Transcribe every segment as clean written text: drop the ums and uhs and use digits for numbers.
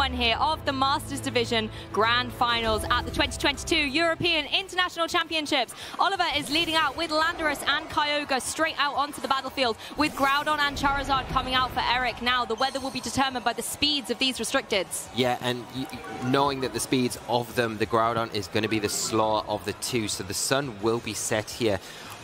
one here of the Masters Division Grand Finals at the 2022 European International Championships. Oliver is leading out with Landorus and Kyogre straight out onto the battlefield, with Groudon and Charizard coming out for Eric. Now, the weather will be determined by the speeds of these restricteds. Yeah, and knowing that the speeds of them, the Groudon is going to be the slower of the two, so the sun will be set here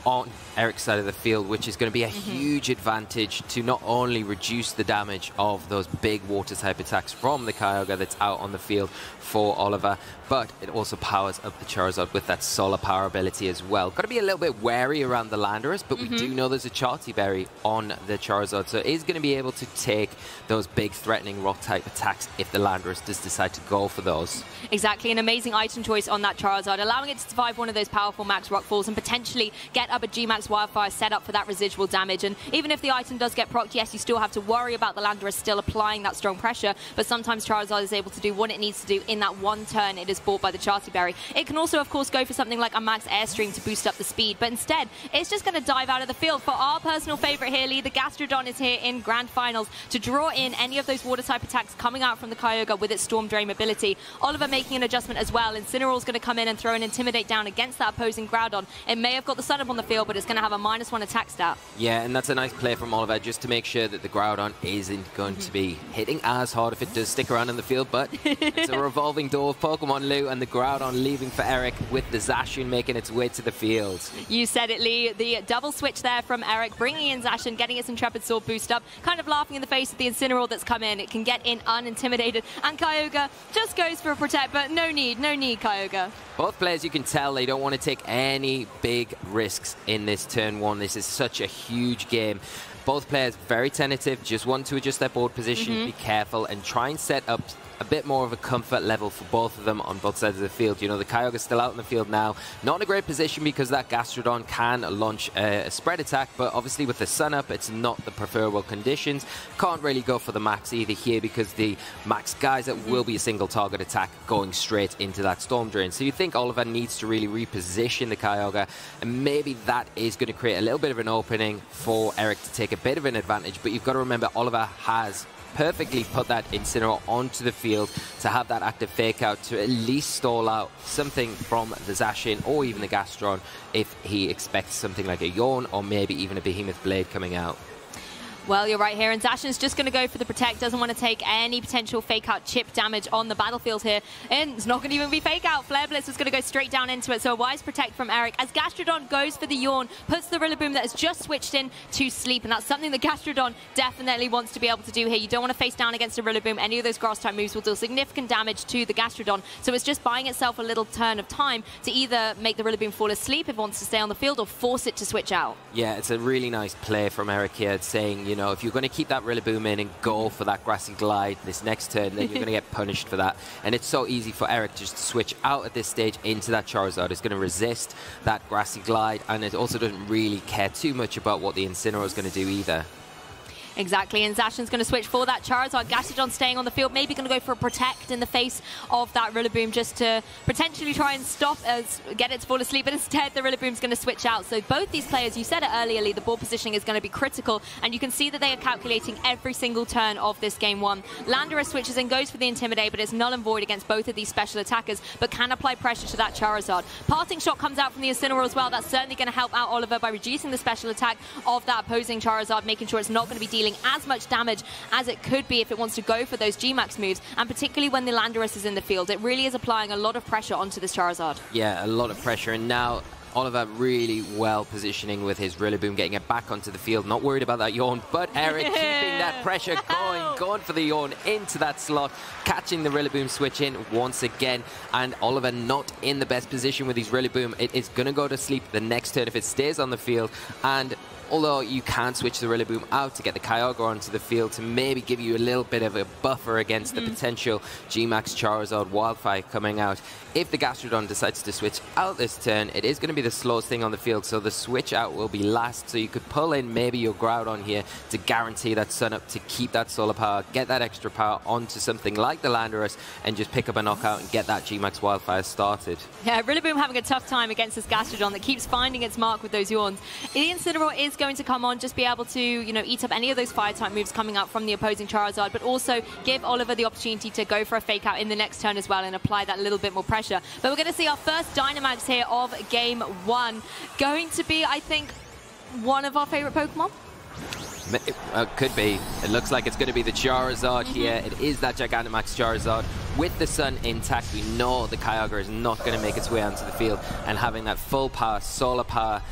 on Eric's side of the field, which is going to be a huge advantage to not only reduce the damage of those big water type attacks from the Kyogre that's out on the field for Oliver, but it also powers up the Charizard with that solar power ability as well. Got to be a little bit wary around the Landorus, but we do know there's a Charty Berry on the Charizard, so it is going to be able to take those big threatening rock type attacks if the Landorus does decide to go for those. Exactly, an amazing item choice on that Charizard, allowing it to survive one of those powerful max rock falls and potentially get up a G-Max Wildfire set up for that residual damage. And even if the item does get procced, yes, you still have to worry about the Landorus still applying that strong pressure, but sometimes Charizard is able to do what it needs to do in that one turn it is bought by the Charty Berry. It can also, of course, go for something like a max Airstream to boost up the speed, but instead, it's just going to dive out of the field. For our personal favorite here, Lee, the Gastrodon is here in Grand Finals to draw in any of those water-type attacks coming out from the Kyogre with its Storm Drain ability. Oliver making an adjustment as well. Incineroar's going to come in and throw an Intimidate down against that opposing Groudon. It may have got the Sun Up on the field, but it's going to have a -1 attack stat. Yeah, and that's a nice play from Oliver just to make sure that the Groudon isn't going to be hitting as hard if it does stick around in the field, but it's a revolving door of Pokemon, Lou, and the Groudon leaving for Eric with the Zacian making its way to the field. You said it, Lee. The double switch there from Eric, bringing in Zacian, getting its Intrepid Sword boost up, kind of laughing in the face of the Incineroar that's come in. It can get in unintimidated, and Kyogre just goes for a protect, but no need, Kyogre. Both players, you can tell they don't want to take any big risks in this turn one. This is such a huge game. Both players very tentative, just want to adjust their board position, be careful, and try and set up a bit more of a comfort level for both of them on both sides of the field. You know, the Kyogre's still out in the field now. Not in a great position because that Gastrodon can launch a spread attack, but obviously with the sun up, it's not the preferable conditions. Can't really go for the max either here because the max Geyser will be a single target attack going straight into that Storm Drain. So you think Oliver needs to really reposition the Kyogre, and maybe that is going to create a little bit of an opening for Eric to take a bit of an advantage. But you've got to remember, Oliver has perfectly put that Incineroar onto the field to have that active fake out to at least stall out something from the Zacian or even the Gastron if he expects something like a Yawn or maybe even a Behemoth Blade coming out. Well, you're right here, and Zacian's just going to go for the protect, doesn't want to take any potential fake-out chip damage on the battlefield here, and it's not going to even be fake-out. Flare Blitz is going to go straight down into it, so a wise protect from Eric as Gastrodon goes for the Yawn, puts the Rillaboom that has just switched in to sleep, and that's something that Gastrodon definitely wants to be able to do here. You don't want to face down against a Rillaboom. Any of those grass-type moves will deal significant damage to the Gastrodon, so it's just buying itself a little turn of time to either make the Rillaboom fall asleep if it wants to stay on the field or force it to switch out. Yeah, it's a really nice play from Eric here, saying, you know, if you're going to keep that Rillaboom in and go for that Grassy Glide this next turn, then you're going to get punished for that. And it's so easy for Eric just to switch out at this stage into that Charizard. It's going to resist that Grassy Glide, and it also doesn't really care too much about what the Incineroar is going to do either. Exactly, and Zacian's going to switch for that Charizard. Gastrodon staying on the field, maybe going to go for a protect in the face of that Rillaboom just to potentially try and stop get it to fall asleep, but instead the Rillaboom's going to switch out. So both these players, you said it earlier, Lee, the ball positioning is going to be critical, and you can see that they are calculating every single turn of this game one. Landorus switches and goes for the Intimidate, but it's null and void against both of these special attackers, but can apply pressure to that Charizard. Parting Shot comes out from the Incineroar as well. That's certainly going to help out Oliver by reducing the special attack of that opposing Charizard, making sure it's not going to be dealing as much damage as it could be if it wants to go for those G-Max moves, and particularly when the Landorus is in the field. It really is applying a lot of pressure onto this Charizard. Yeah, a lot of pressure, and now Oliver really well positioning with his Rillaboom, getting it back onto the field. Not worried about that Yawn, but Eric keeping that pressure going for the Yawn into that slot, catching the Rillaboom switch in once again, and Oliver not in the best position with his Rillaboom. It is going to go to sleep the next turn if it stays on the field, and although you can switch the Rillaboom out to get the Kyogre onto the field to maybe give you a little bit of a buffer against the potential G-Max Charizard Wildfire coming out. If the Gastrodon decides to switch out this turn, it is going to be the slowest thing on the field, so the switch out will be last, so you could pull in maybe your Groudon here to guarantee that Sun Up to keep that solar power, get that extra power onto something like the Landorus, and just pick up a knockout and get that G-Max Wildfire started. Yeah, Rillaboom having a tough time against this Gastrodon that keeps finding its mark with those Yawns. The Incineroar is Oliver's going to come on, just be able to, you know, eat up any of those fire-type moves coming out from the opposing Charizard, but also give Oliver the opportunity to go for a fake out in the next turn as well and apply that little bit more pressure. But we're going to see our first Dynamax here of Game 1. Going to be, I think, one of our favorite Pokemon. Could be. It looks like it's going to be the Charizard here. It is that Gigantamax Charizard. With the sun intact, we know the Kyogre is not going to make its way onto the field. And having that full power, solar power,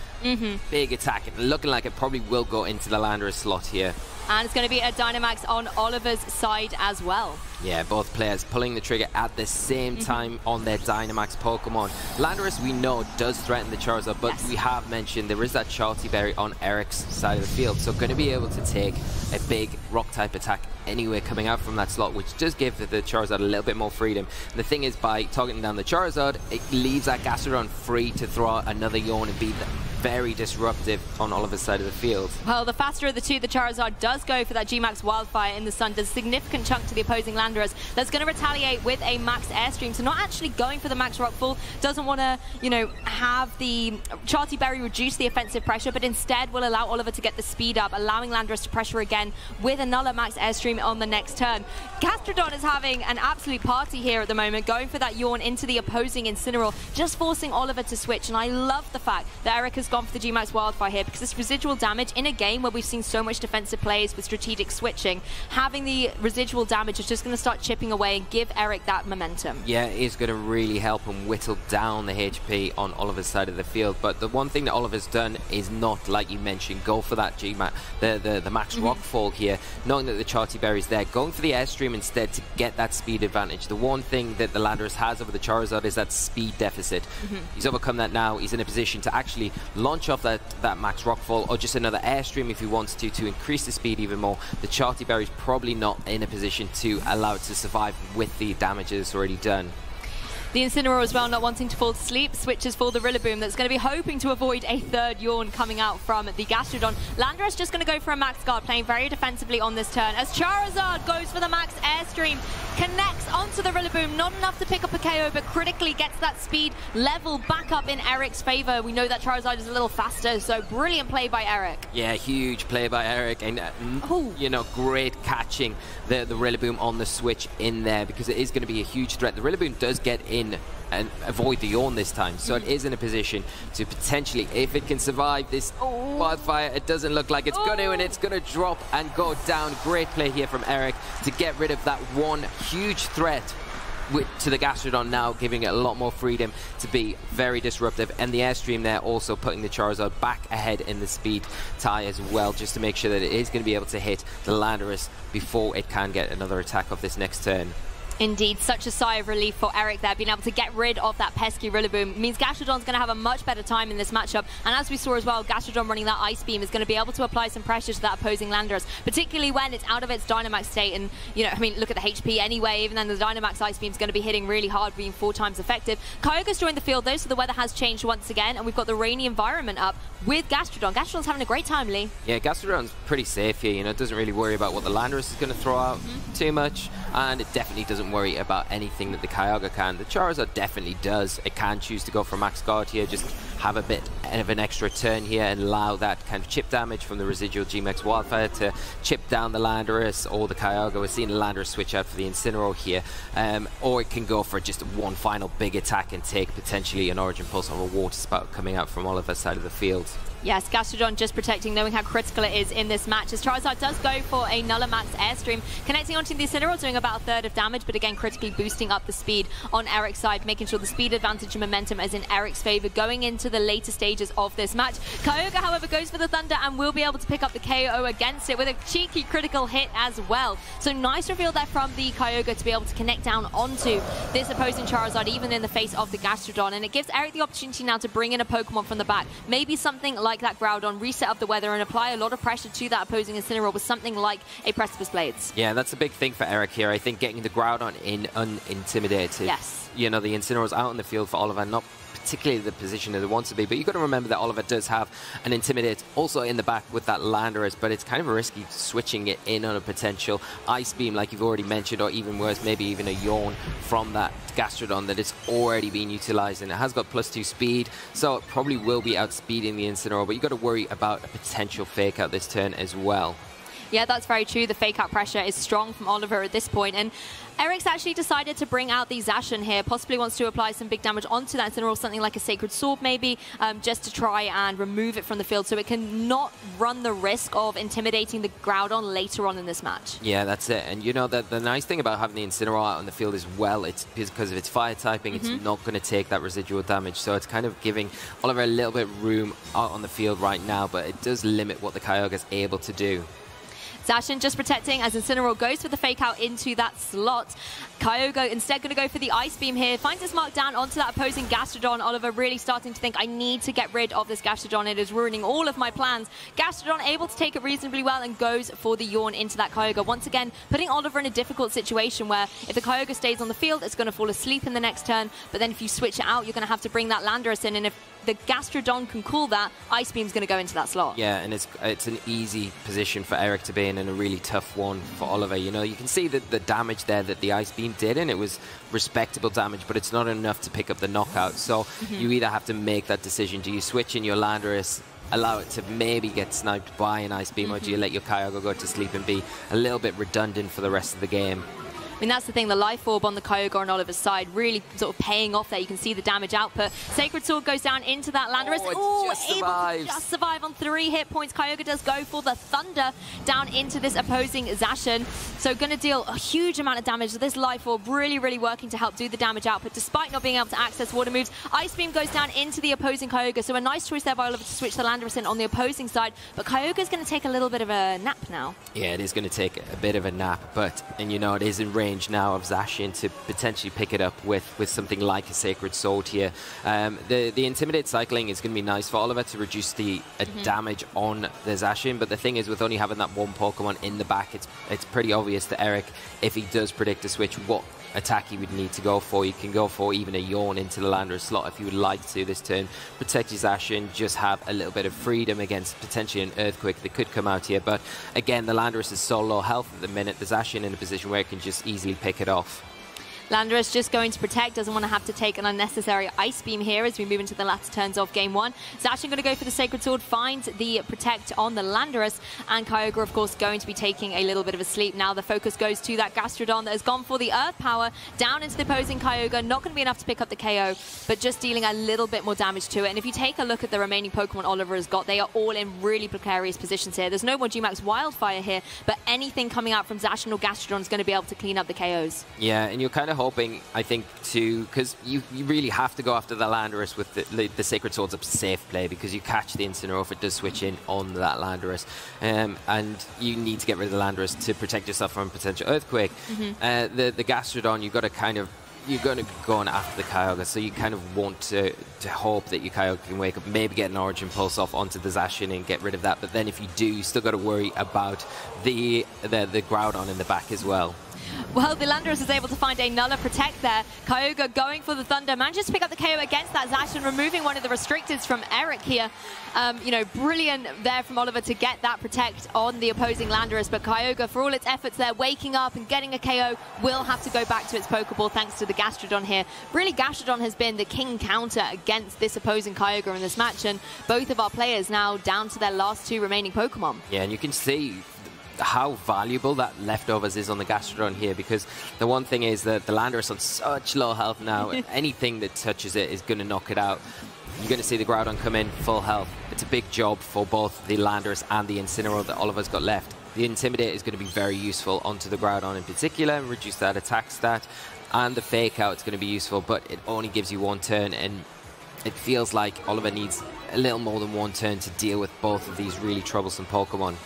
big attack, and looking like it probably will go into the Landorus slot here. And it's going to be a Dynamax on Oliver's side as well. Yeah, both players pulling the trigger at the same time on their Dynamax Pokemon. Landorus, we know, does threaten the Charizard, but we have mentioned there is that Charty Berry on Eric's side of the field, so going to be able to take a big Rock-type attack anyway coming out from that slot, which does give the Charizard a little bit more freedom. And the thing is, by targeting down the Charizard, it leaves that Gastrodon free to throw out another Yawn and be very disruptive on Oliver's side of the field. Well, the faster of the two, the Charizard does go for that G-Max Wildfire in the sun, does a significant chunk to the opposing Landorus. That's going to retaliate with a Max Airstream, so not actually going for the Max Rockfall, doesn't want to, you know, have the Charty Berry reduce the offensive pressure, but instead will allow Oliver to get the speed up, allowing Landorus to pressure again with another Max Airstream on the next turn. Gastrodon is having an absolute party here at the moment, going for that Yawn into the opposing Incineroar, just forcing Oliver to switch, and I love the fact that Eric has gone for the G-Max Wildfire here, because this residual damage in a game where we've seen so much defensive plays with strategic switching, having the residual damage is just going to start chipping away and give Eric that momentum. Yeah, it is going to really help him whittle down the HP on Oliver's side of the field. But the one thing that Oliver's done is not, like you mentioned, go for that G-Max, the Max Rockfall here, knowing that the Charty Berry's there, going for the Airstream instead to get that speed advantage. The one thing that the Landorus has over the Charizard is that speed deficit. He's overcome that now. He's in a position to actually launch off that Max Rockfall or just another Airstream if he wants to increase the speed even more. The Charty Berry's probably not in a position to allow it to survive with the damage it's already done. The Incineroar as well, not wanting to fall to sleep, switches for the Rillaboom that's going to be hoping to avoid a third Yawn coming out from the Gastrodon. Landorus just going to go for a Max Guard, playing very defensively on this turn, as Charizard goes for the Max Airstream, connects onto the Rillaboom, not enough to pick up a KO, but critically gets that speed level back up in Eric's favor. We know that Charizard is a little faster, so brilliant play by Eric. Yeah, huge play by Eric, and you know, great catching the Rillaboom on the switch in there, because it is going to be a huge threat. The Rillaboom does get in and avoid the Yawn this time, so it is in a position to potentially, if it can survive this Wildfire, it doesn't look like it's going to, and it's going to drop and go down. Great play here from Eric to get rid of that one huge threat to the Gastrodon, now giving it a lot more freedom to be very disruptive, and the Airstream there also putting the Charizard back ahead in the speed tie as well, just to make sure that it is going to be able to hit the Landorus before it can get another attack off this next turn. Indeed, such a sigh of relief for Eric there, being able to get rid of that pesky Rillaboom. Means Gastrodon's going to have a much better time in this matchup, and as we saw as well, Gastrodon running that Ice Beam is going to be able to apply some pressure to that opposing Landorus, particularly when it's out of its Dynamax state, and, you know, I mean, look at the HP anyway, even then the Dynamax Ice Beam is going to be hitting really hard, being 4 times effective. Kyogre's joined the field though, so the weather has changed once again, and we've got the rainy environment up with Gastrodon. Gastrodon's having a great time, Lee. Yeah, Gastrodon's pretty safe here, you know, it doesn't really worry about what the Landorus is going to throw out too much, and it definitely doesn't worry about anything that the Kyogre can. The Charizard definitely does. It can choose to go for Max Guard here, just have a bit of an extra turn here and allow that kind of chip damage from the residual G-Max Wildfire to chip down the Landorus or the Kyogre. We're seeing the Landorus switch out for the Incineroar here, or it can go for just one final big attack and take potentially an Origin Pulse or a Water Spout coming out from Oliver's side of the field. Yes, Gastrodon just protecting, knowing how critical it is in this match, as Charizard does go for a Nulla Max Airstream, connecting onto the Incineroar, doing about a third of damage, but again, critically boosting up the speed on Eric's side, making sure the speed advantage and momentum is in Eric's favor going into the later stages of this match. Kyogre, however, goes for the Thunder and will be able to pick up the KO against it with a cheeky critical hit as well. So nice reveal there from the Kyogre to be able to connect down onto this opposing Charizard, even in the face of the Gastrodon, and it gives Eric the opportunity now to bring in a Pokemon from the back, maybe something like that Groudon, reset up the weather and apply a lot of pressure to that opposing Incineroar with something like a Precipice Blades. Yeah, that's a big thing for Eric here. I think getting the Groudon in unintimidated. Yes. You know, the Incineroar's out in the field for Oliver, not particularly the position that it wants to be. But you've got to remember that Oliver does have an Intimidate also in the back with that Landorus, but it's kind of risky switching it in on a potential Ice Beam, like you've already mentioned, or even worse, maybe even a Yawn from that Gastrodon that it's already been utilized, and it has got +2 speed, so it probably will be outspeeding the Incineroar, but you've got to worry about a potential fake out this turn as well. Yeah, that's very true. The fake out pressure is strong from Oliver at this point, and Eric's actually decided to bring out the Zacian here, possibly wants to apply some big damage onto that Incineroar, something like a Sacred Sword maybe, just to try and remove it from the field so it can not run the risk of intimidating the Groudon later on in this match. Yeah, that's it. And you know, the nice thing about having the Incineroar out on the field as well, it's because of its fire typing, it's not going to take that residual damage, so it's kind of giving Oliver a little bit of room out on the field right now, but it does limit what the Kyogre is able to do. Zacian just protecting as Incineroar goes for the fake out into that slot. Kyogre instead going to go for the Ice Beam here. Finds its mark down onto that opposing Gastrodon. Oliver really starting to think, I need to get rid of this Gastrodon. It is ruining all of my plans. Gastrodon able to take it reasonably well and goes for the Yawn into that Kyogre. Once again, putting Oliver in a difficult situation where if the Kyogre stays on the field, it's going to fall asleep in the next turn. But then if you switch it out, you're going to have to bring that Landorus in. And if the Gastrodon can cool that, Ice Beam's going to go into that slot. Yeah, and it's an easy position for Eric to be in and a really tough one for Oliver. You know, you can see the damage there that the Ice Beam did, and it was respectable damage, but it's not enough to pick up the knockout. So you either have to make that decision. Do you switch in your Landorus, allow it to maybe get sniped by an Ice Beam, or do you let your Kyogre go to sleep and be a little bit redundant for the rest of the game? I mean, that's the thing, the Life Orb on the Kyogre on Oliver's side really sort of paying off there. You can see the damage output. Sacred Sword goes down into that Landorus. Oh, able to just survive on 3 hit points. Kyogre does go for the Thunder down into this opposing Zacian. So going to deal a huge amount of damage. This Life Orb really, really working to help do the damage output despite not being able to access water moves. Ice Beam goes down into the opposing Kyogre. So a nice choice there by Oliver to switch the Landorus in on the opposing side. But Kyogre's going to take a little bit of a nap now. Yeah, it is going to take a bit of a nap, and you know, it is in range now of Zacian to potentially pick it up with something like a Sacred Sword here. The Intimidate cycling is going to be nice for Oliver to reduce the damage on the Zacian, but the thing is, with only having that one Pokemon in the back, it's pretty obvious to Eric, if he does predict a switch, what attack he would need to go for. You can go for even a Yawn into the Landorus slot if you would like to this turn. Protect your Zacian, just have a little bit of freedom against potentially an Earthquake that could come out here. But again, the Landorus is so low health at the minute. The Zacian in a position where it can just easily pick it off. Landorus just going to protect, doesn't want to have to take an unnecessary Ice Beam here as we move into the latter turns of Game 1. Zacian going to go for the Sacred Sword, finds the Protect on the Landorus, and Kyogre, of course, going to be taking a little bit of a sleep. Now the focus goes to that Gastrodon that has gone for the Earth Power, down into the opposing Kyogre. Not going to be enough to pick up the KO, but just dealing a little bit more damage to it. And if you take a look at the remaining Pokemon Oliver has got, they are all in really precarious positions here. There's no more G-Max Wildfire here, but anything coming out from Zacian or Gastrodon is going to be able to clean up the KOs. Yeah, and you're kind of hoping, I think, because you really have to go after the Landorus with the Sacred Sword's a safe play, because you catch the Incineroar if it does switch in on that Landorus, and you need to get rid of the Landorus to protect yourself from a potential Earthquake. The Gastrodon, you've got to kind of, you're going to go on after the Kyogre, so you kind of want to hope that your Kyogre can wake up, maybe get an Origin Pulse off onto the Zacian and get rid of that. But then if you do, you still got to worry about the Groudon in the back as well. Well, the Landorus is able to find a Nulla Protect there. Kyogre going for the Thunder, manages to pick up the KO against that Zacian, removing one of the restricteds from Eric here. You know, brilliant there from Oliver to get that Protect on the opposing Landorus, but Kyogre, for all its efforts there, waking up and getting a KO, will have to go back to its Pokeball thanks to the Gastrodon here. Really, Gastrodon has been the king counter against this opposing Kyogre in this match, and both of our players now down to their last 2 remaining Pokemon. Yeah, and you can see how valuable that leftovers is on the Gastrodon here, because the one thing is that the Landorus on such low health now, anything that touches it is going to knock it out. You're going to see the Groudon come in full health. It's a big job for both the Landorus and the Incineroar that Oliver's got left. The Intimidate is going to be very useful onto the Groudon in particular, and reduce that attack stat, and the Fake Out is going to be useful, but it only gives you 1 turn, and it feels like Oliver needs a little more than 1 turn to deal with both of these really troublesome Pokemon.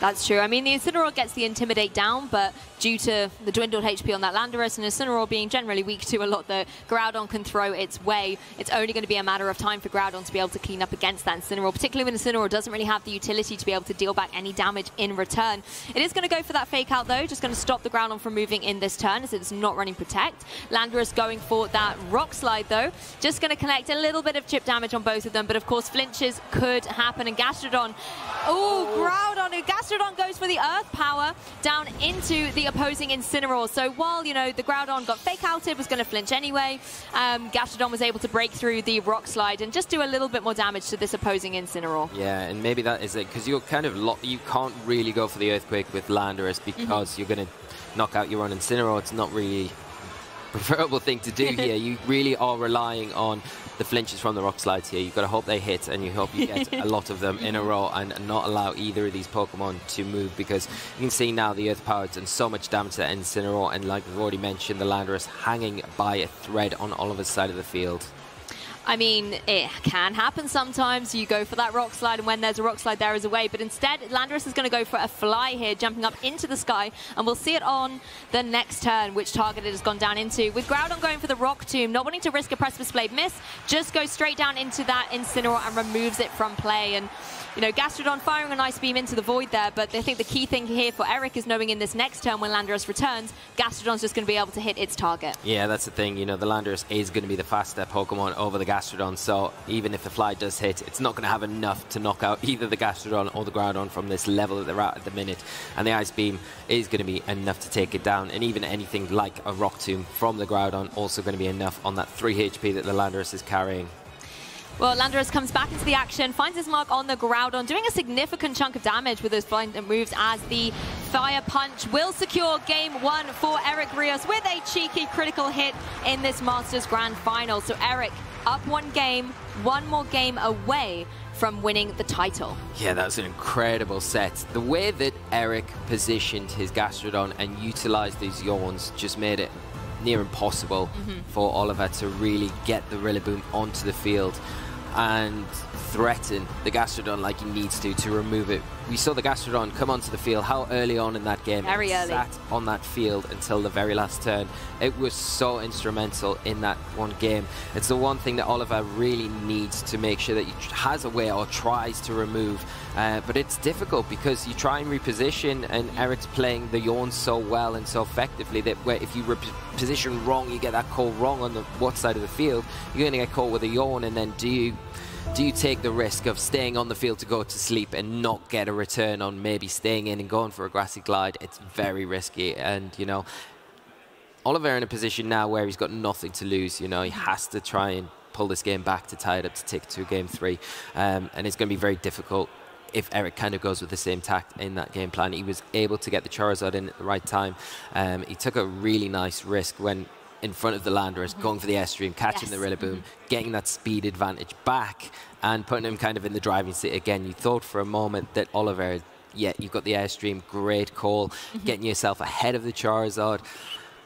That's true. I mean, the Incineroar gets the Intimidate down, but due to the dwindled HP on that Landorus and Incineroar being generally weak to a lot that Groudon can throw its way, it's only going to be a matter of time for Groudon to be able to clean up against that Incineroar, particularly when Incineroar doesn't really have the utility to be able to deal back any damage in return. It is going to go for that Fake Out, though, just going to stop the Groudon from moving in this turn as it's not running Protect. Landorus going for that Rock Slide, though, just going to collect a little bit of chip damage on both of them, but of course flinches could happen, and Gastrodon, Groudon, Gastrodon goes for the Earth Power down into the opposing Incineroar. So while, you know, the Groudon got Fake Outed, was going to flinch anyway, Gastrodon was able to break through the Rock Slide and just do a little bit more damage to this opposing Incineroar. Yeah, and maybe that is it, because you're kind of you can't really go for the Earthquake with Landorus because you're going to knock out your own Incineroar. It's not really preferable thing to do here. You really are relying on the flinches from the Rock Slides here. You've got to hope they hit, and you hope you get a lot of them in a row and not allow either of these Pokemon to move, because you can see now the Earth Power done so much damage to that Incineroar, and like we've already mentioned, the Landorus hanging by a thread on Oliver's side of the field. I mean, it can happen sometimes. You go for that Rock Slide, and when there's a Rock Slide, there is a way. But instead, Landorus is going to go for a Fly here, jumping up into the sky. And we'll see it on the next turn, which target it has gone down into. With Groudon going for the Rock Tomb, not wanting to risk a Precipice Blade miss, just goes straight down into that Incineroar and removes it from play. And you know, Gastrodon firing a nice beam into the void there, but I think the key thing here for Eric is knowing in this next turn when Landorus returns, Gastrodon's just going to be able to hit its target. Yeah, that's the thing. You know, the Landorus is going to be the faster Pokemon over the Gastrodon, so even if the Fly does hit, it's not going to have enough to knock out either the Gastrodon or the Groudon from this level that they're at the minute. And the Ice Beam is going to be enough to take it down, and even anything like a Rock Tomb from the Groudon also going to be enough on that 3 HP that the Landorus is carrying. Well, Landorus comes back into the action, finds his mark on the Groudon, doing a significant chunk of damage with those blind moves as the Fire Punch will secure game 1 for Eric Rios with a cheeky critical hit in this Masters Grand Final. So Eric up 1 game, 1 more game away from winning the title. Yeah, that was an incredible set. The way that Eric positioned his Gastrodon and utilized these Yawns just made it near impossible for Oliver to really get the Rillaboom onto the field and threaten the Gastrodon like he needs to remove it. We saw the Gastrodon come onto the field how early on in that game. Very early. Sat on that field until the very last turn. It was so instrumental in that one game. It's the one thing that Oliver really needs to make sure that he has a way or tries to remove. But it's difficult because you try and reposition, and Eric's playing the Yawn so well and so effectively that if you position wrong, you get that call wrong on the what side of the field, you're going to get caught with a Yawn, and then do you take the risk of staying on the field to go to sleep and not get a return on maybe staying in and going for a Grassy Glide? It's very risky, and you know, Oliver in a position now where he's got nothing to lose. You know, he has to try and pull this game back to tie it up to take to game 3, and it's going to be very difficult if Eric kind of goes with the same tact in that game plan. He was able to get the Charizard in at the right time. He took a really nice risk when in front of the Landorus, going for the Airstream, catching the Rillaboom, getting that speed advantage back, and putting him kind of in the driving seat again. You thought for a moment that Oliver, yeah, you've got the Airstream, great call, getting yourself ahead of the Charizard.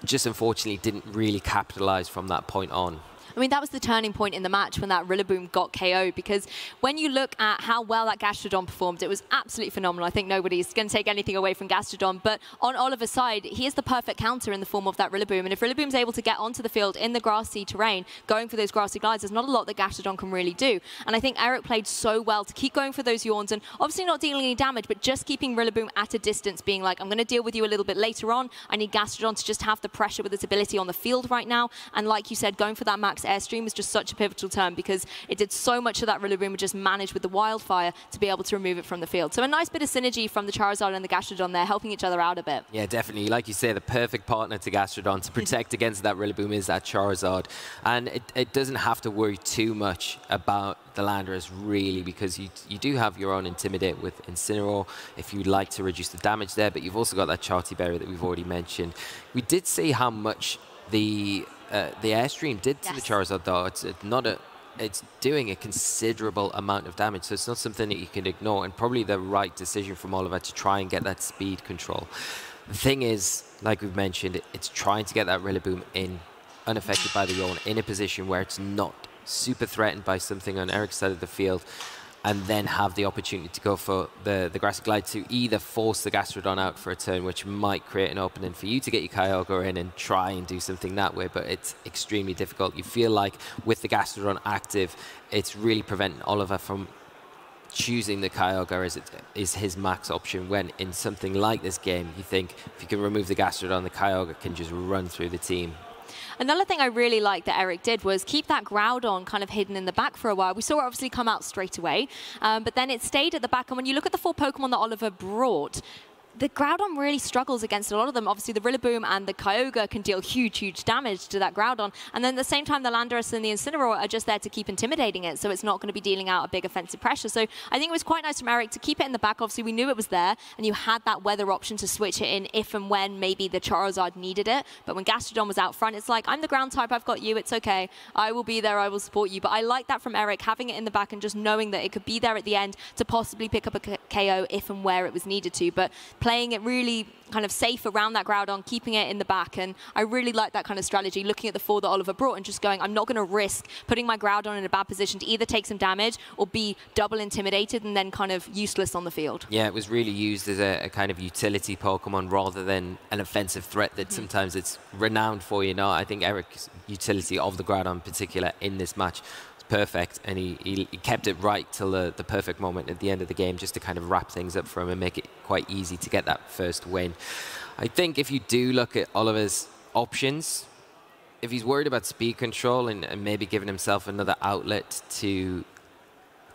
Just unfortunately didn't really capitalize from that point on. I mean, that was the turning point in the match when that Rillaboom got KO'd, because when you look at how well that Gastrodon performed, it was absolutely phenomenal. I think nobody's going to take anything away from Gastrodon, but on Oliver's side, he is the perfect counter in the form of that Rillaboom, and if Rillaboom's able to get onto the field in the grassy terrain, going for those grassy glides, there's not a lot that Gastrodon can really do. And I think Eric played so well to keep going for those Yawns, and obviously not dealing any damage, but just keeping Rillaboom at a distance, being like, I'm going to deal with you a little bit later on. I need Gastrodon to just have the pressure with its ability on the field right now, and like you said, going for that max Airstream was just such a pivotal turn because it did so much of that Rillaboom would just manage with the Wildfire to be able to remove it from the field. So a nice bit of synergy from the Charizard and the Gastrodon there, helping each other out a bit. Yeah, definitely. Like you say, the perfect partner to Gastrodon to protect against that Rillaboom is that Charizard. And it doesn't have to worry too much about the Landorus, really, because you do have your own Intimidate with Incineroar if you'd like to reduce the damage there, but you've also got that Charty Berry that we've already mentioned. We did see how much the Airstream did to the Charizard, though. It's doing a considerable amount of damage, so it's not something that you can ignore, and probably the right decision from Oliver to try and get that speed control. The thing is, like we've mentioned, it's trying to get that Rillaboom in, unaffected by the Yawn, in a position where it's not super threatened by something on Eric's side of the field. and then have the opportunity to go for the Grassy Glide to either force the Gastrodon out for a turn, which might create an opening for you to get your Kyogre in and try and do something that way, but it's extremely difficult. You feel like with the Gastrodon active, it's really preventing Oliver from choosing the Kyogre as it is his max option, when in something like this game, you think if you can remove the Gastrodon, the Kyogre can just run through the team. Another thing I really liked that Eric did was keep that Groudon kind of hidden in the back for a while. We saw it obviously come out straight away, but then it stayed at the back. And when you look at the 4 Pokemon that Oliver brought, the Groudon really struggles against a lot of them. Obviously, the Rillaboom and the Kyogre can deal huge, huge damage to that Groudon. And then at the same time, the Landorus and the Incineroar are just there to keep intimidating it, so it's not going to be dealing out a big offensive pressure. So I think it was quite nice from Eric to keep it in the back. Obviously, we knew it was there, and you had that weather option to switch it in if and when maybe the Charizard needed it. But when Gastrodon was out front, it's like, I'm the ground type, I've got you, it's okay. I will be there, I will support you. But I like that from Eric, having it in the back and just knowing that it could be there at the end to possibly pick up a KO if and where it was needed to. But playing it really kind of safe around that Groudon, keeping it in the back, and I really like that kind of strategy, looking at the 4 that Oliver brought and just going, I'm not going to risk putting my Groudon in a bad position to either take some damage or be double intimidated and then kind of useless on the field. Yeah, it was really used as a kind of utility Pokemon rather than an offensive threat that sometimes it's renowned for, you know. I think Eric's utility of the Groudon in particular in this match perfect, and he kept it right till the perfect moment at the end of the game, just to kind of wrap things up for him and make it quite easy to get that first win. I think if you do look at Oliver's options, if he's worried about speed control and maybe giving himself another outlet to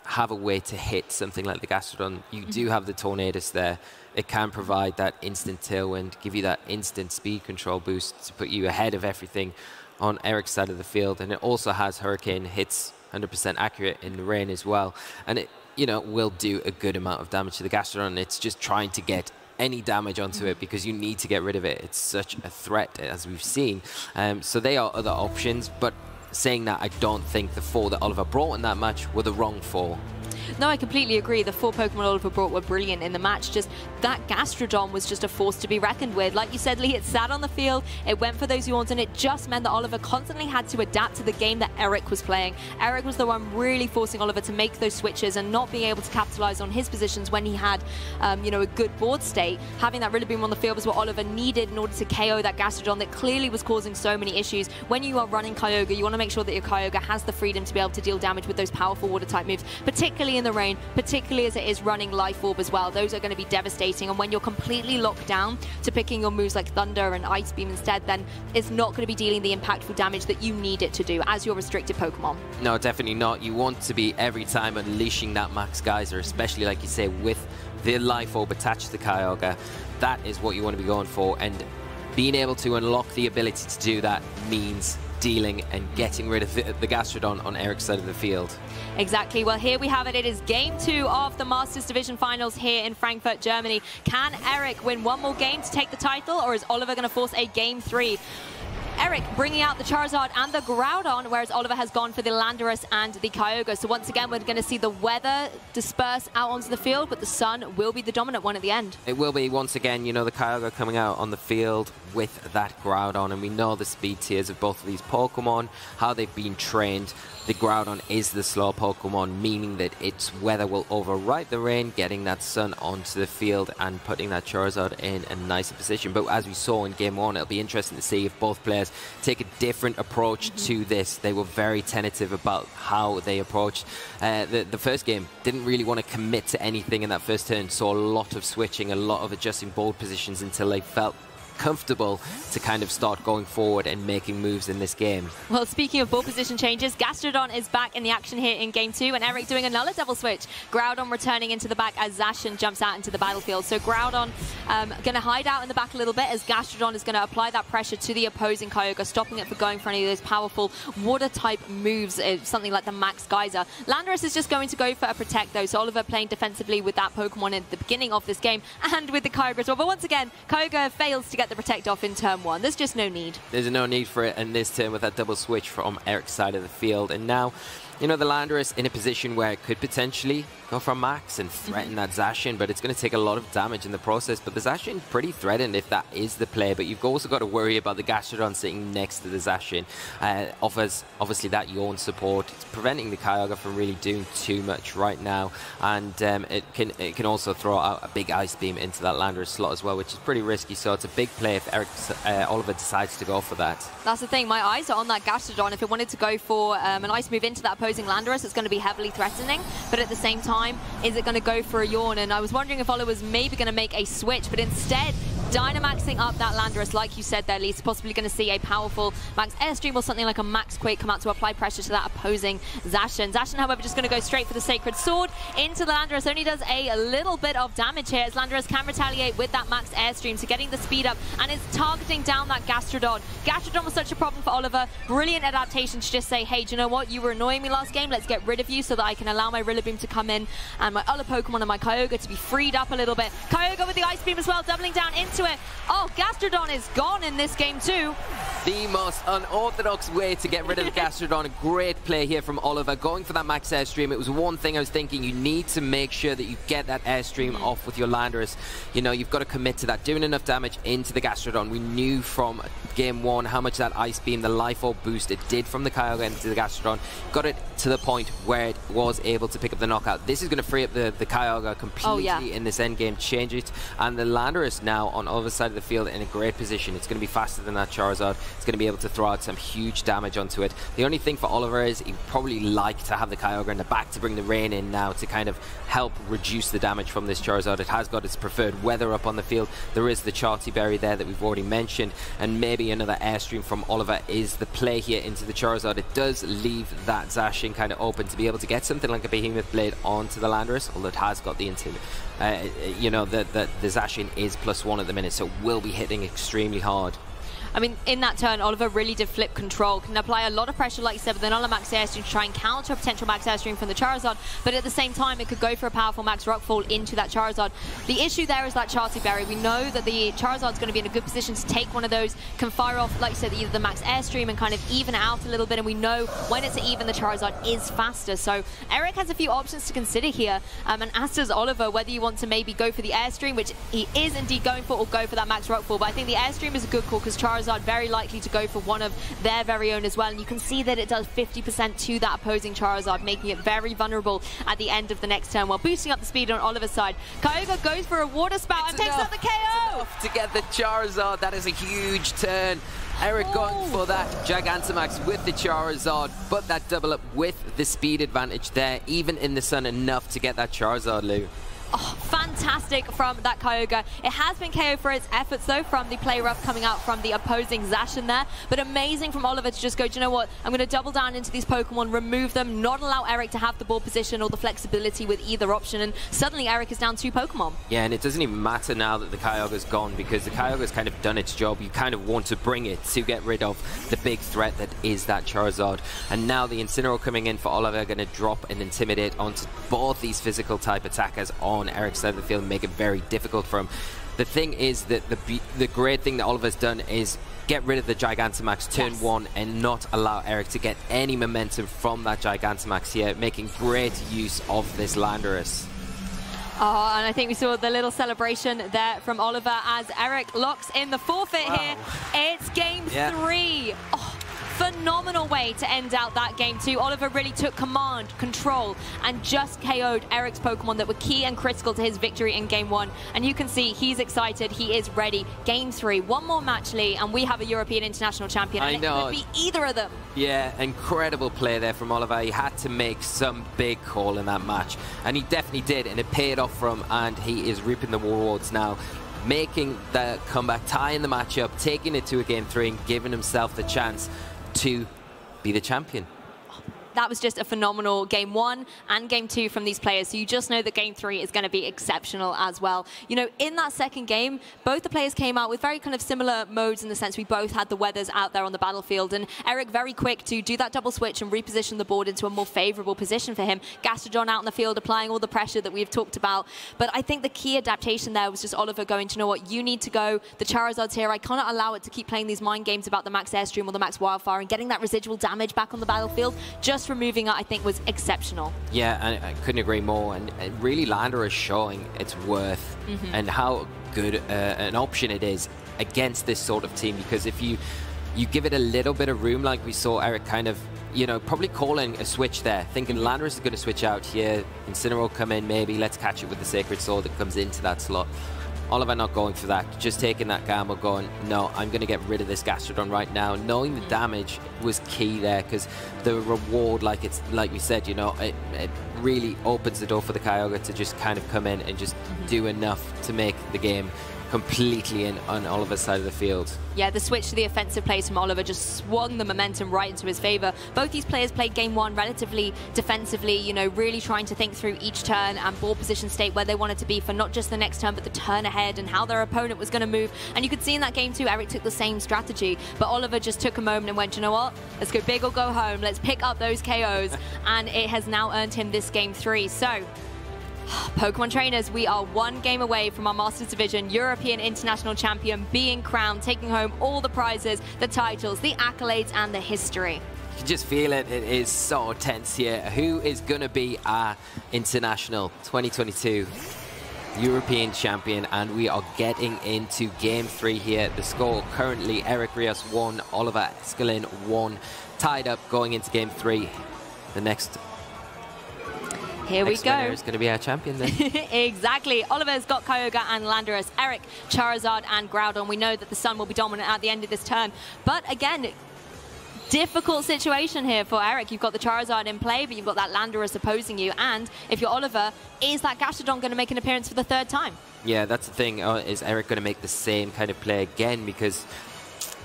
have a way to hit something like the Gastrodon, you do have the Tornadus there. It can provide that instant tailwind, give you that instant speed control boost to put you ahead of everything on Eric's side of the field, and it also has Hurricane, hits 100% accurate in the rain as well, and it, you know, will do a good amount of damage to the Gastrodon. It's just trying to get any damage onto it because you need to get rid of it. It's such a threat, as we've seen. So they are other options, but saying that, I don't think the 4 that Oliver brought in that match were the wrong 4. No, I completely agree. The 4 Pokemon Oliver brought were brilliant in the match. Just that Gastrodon was just a force to be reckoned with. Like you said, Lee, it sat on the field, it went for those yawns, and it just meant that Oliver constantly had to adapt to the game that Eric was playing. Eric was the one really forcing Oliver to make those switches and not being able to capitalize on his positions when he had, you know, a good board state. Having that Rillaboom on the field was what Oliver needed in order to KO that Gastrodon that clearly was causing so many issues. When you are running Kyogre, you want to make sure that your Kyogre has the freedom to be able to deal damage with those powerful water-type moves, particularly in the rain, particularly as it is running Life Orb as well. Those are going to be devastating, and when you're completely locked down to picking your moves like Thunder and Ice Beam instead, then it's not going to be dealing the impactful damage that you need it to do as your restricted Pokemon. No, definitely not. You want to be every time unleashing that Max Geyser, especially like you say with the Life Orb attached to Kyogre. That is what you want to be going for, and being able to unlock the ability to do that means dealing and getting rid of the Gastrodon on Eric's side of the field. Exactly. Well, here we have it. It is Game 2 of the Masters Division Finals here in Frankfurt, Germany. Can Eric win one more game to take the title, or is Oliver going to force a Game 3? Eric bringing out the Charizard and the Groudon, whereas Oliver has gone for the Landorus and the Kyogre. So once again, we're going to see the weather disperse out onto the field, but the sun will be the dominant one at the end. It will be, once again, you know, the Kyogre coming out on the field with that Groudon, and we know the speed tiers of both of these Pokemon, how they've been trained. The Groudon is the slow Pokemon, meaning that its weather will override the rain, getting that sun onto the field and putting that Charizard in a nicer position. But as we saw in Game 1, it'll be interesting to see if both players take a different approach to this. They were very tentative about how they approached. The first game didn't really want to commit to anything in that first turn, saw a lot of switching, a lot of adjusting board positions until they felt comfortable to kind of start going forward and making moves in this game. Well, speaking of ball position changes, Gastrodon is back in the action here in Game 2, and Eric doing another double switch. Groudon returning into the back as Zacian jumps out into the battlefield. So Groudon going to hide out in the back a little bit as Gastrodon is going to apply that pressure to the opposing Kyogre, stopping it from going for any of those powerful water-type moves, something like the Max Geyser. Landorus is just going to go for a Protect, though, so Oliver playing defensively with that Pokemon at the beginning of this game and with the Kyogre as well. But once again, Kyogre fails to get the Protect off in turn 1. There's just no need. There's no need for it in this turn with that double switch from Eric's side of the field. And now you know, the Landorus in a position where it could potentially go for Max and threaten that Zacian, but it's going to take a lot of damage in the process. But the Zacian pretty threatened if that is the play, but you've also got to worry about the Gastrodon sitting next to the Zacian. Offers obviously that yawn support. It's preventing the Kyogre from really doing too much right now, and it can also throw out a big Ice Beam into that Landorus slot as well, which is pretty risky. So it's a big play if Oliver decides to go for that. That's the thing, my eyes are on that Gastrodon. If it wanted to go for an Ice move into that opposing Landorus, it's going to be heavily threatening, but at the same time, is it going to go for a yawn? And I was wondering if Oliver was maybe going to make a switch, but instead Dynamaxing up that Landorus, like you said there, Lee, is possibly going to see a powerful Max Airstream or something like a Max Quake come out to apply pressure to that opposing Zacian. Zacian, however, just going to go straight for the Sacred Sword into the Landorus. Only does a little bit of damage here, as Landorus can retaliate with that Max Airstream, so getting the speed up, and it's targeting down that Gastrodon. Gastrodon was such a problem for Oliver. Brilliant adaptation to just say, hey, do you know what? You were annoying me last game. Let's get rid of you so that I can allow my Rillaboom to come in and my other Pokemon and my Kyogre to be freed up a little bit. Kyogre with the Ice Beam as well, doubling down into it. Oh, Gastrodon is gone in this game too. The most unorthodox way to get rid of the Gastrodon. A great play here from Oliver, going for that Max Airstream. It was one thing I was thinking, you need to make sure that you get that Airstream off with your Landorus. You know, you've got to commit to that, doing enough damage into the Gastrodon. We knew from game one how much that Ice Beam, the Life Orb boost it did from the Kyogre into the Gastrodon. Got it to the point where it was able to pick up the knockout. This is going to free up the Kyogre completely in this end game, change it, and the Landorus now on the other side of the field in a great position. It's going to be faster than that Charizard. It's going to be able to throw out some huge damage onto it. The only thing for Oliver is he'd probably like to have the Kyogre in the back to bring the rain in now to kind of help reduce the damage from this Charizard. It has got its preferred weather up on the field. There is the Charty Berry there that we've already mentioned, and maybe another Airstream from Oliver is the play here into the Charizard. It does leave that Zacian kind of open to be able to get something like a Behemoth Blade onto the Landorus, although it has got the you know, the Zacian is +1 at the minute, so it will be hitting extremely hard. I mean, in that turn, Oliver really did flip control. Can apply a lot of pressure, like you said, with another Max Airstream to try and counter a potential Max Airstream from the Charizard. But at the same time, it could go for a powerful Max Rockfall into that Charizard. The issue there is that Charty Berry. We know that the Charizard's going to be in a good position to take one of those, can fire off, like you said, either the Max Airstream and kind of even it out a little bit. And we know when it's even, the Charizard is faster. So Eric has a few options to consider here. And as does Oliver, whether you want to maybe go for the Airstream, which he is indeed going for, or go for that Max Rockfall. But I think the Airstream is a good call because Charizard very likely to go for one of their very own as well, and you can see that it does 50% to that opposing Charizard, making it very vulnerable at the end of the next turn while boosting up the speed on Oliver's side. Kyogre goes for a Water Spout and takes out the KO! To get the Charizard, that is a huge turn. Eric going for that Gigantamax with the Charizard, but that double up with the speed advantage there, even in the sun, enough to get that Charizard, Lou. Oh, fantastic from that Kyogre. It has been KO for its efforts, though, from the play rough coming out from the opposing Zacian there. But amazing from Oliver to just go, do you know what? I'm going to double down into these Pokemon, remove them, not allow Eric to have the ball position or the flexibility with either option. And suddenly Eric is down 2 Pokemon. Yeah, and it doesn't even matter now that the Kyogre's gone, because the Kyogre's kind of done its job. You kind of want to bring it to get rid of the big threat that is that Charizard. And now the Incineroar coming in for Oliver, going to drop and Intimidate onto both these physical type attackers on Eric's side of the field and make it very difficult for him. The thing is that the great thing that Oliver's done is get rid of the Gigantamax turn 1 and not allow Eric to get any momentum from that Gigantamax here, making great use of this Landorus. Oh, and I think we saw the little celebration there from Oliver as Eric locks in the forfeit here. It's game 3. Oh, phenomenal way to end out that game 2. Oliver really took command, control, and just KO'd Eric's Pokemon that were key and critical to his victory in game 1. And you can see he's excited, he is ready. Game 3, one more match, Lee, and we have a European International Champion. And it could be either of them. Yeah, incredible play there from Oliver. He had to make some big call in that match, and he definitely did, and it paid off for him, and he is reaping the rewards now, making the comeback, tying the match up, taking it to a game 3, and giving himself the chance to be the champion. That was just a phenomenal game 1 and game 2 from these players. So you just know that game 3 is going to be exceptional as well. You know, in that second game, both the players came out with very kind of similar modes in the sense we both had the weathers out there on the battlefield. And Eric very quick to do that double switch and reposition the board into a more favorable position for him. Gastrodon out in the field, applying all the pressure that we've talked about. But I think the key adaptation there was just Oliver going, you know what, you need to go. The Charizard's here. I cannot allow it to keep playing these mind games about the Max Airstream or the Max Wildfire and getting that residual damage back on the battlefield. Just just removing it, I think, was exceptional. Yeah, and I couldn't agree more. And really, Lander is showing its worth and how good an option it is against this sort of team. Because if you give it a little bit of room, like we saw Eric kind of, you know, probably calling a switch there, thinking Landorus is going to switch out here, Incineroar will come in, maybe let's catch it with the Sacred Sword that comes into that slot. Oliver not going for that, just taking that gamble, going, no, I'm going to get rid of this Gastrodon right now. Knowing the damage was key there, because the reward, like we said, you know, it really opens the door for the Kyogre to just kind of come in and just do enough to make the game completely in on Oliver's side of the field. Yeah, the switch to the offensive plays from Oliver just swung the momentum right into his favor. Both these players played game one relatively defensively, you know, really trying to think through each turn and ball position state where they wanted to be for not just the next turn, but the turn ahead and how their opponent was going to move. And you could see in that game too, Eric took the same strategy, but Oliver just took a moment and went, you know what, let's go big or go home. Let's pick up those KOs. And it has now earned him this game 3. So, Pokemon trainers, we are one game away from our Masters Division European International Champion being crowned, taking home all the prizes, the titles, the accolades, and the history. You can just feel it. It is so tense here. Who is going to be our International 2022 European Champion? And we are getting into game 3 here. The score currently, Eric Rios 1, Oliver Eskolin 1. Tied up going into game 3. The next Here we go. Is going to be our champion then. Exactly. Oliver's got Kyogre and Landorus, Eric, Charizard and Groudon. We know that the Sun will be dominant at the end of this turn. But again, difficult situation here for Eric. You've got the Charizard in play, but you've got that Landorus opposing you. And if you're Oliver, is that Gastrodon going to make an appearance for the 3rd time? Yeah, that's the thing. Is Eric going to make the same kind of play again? Because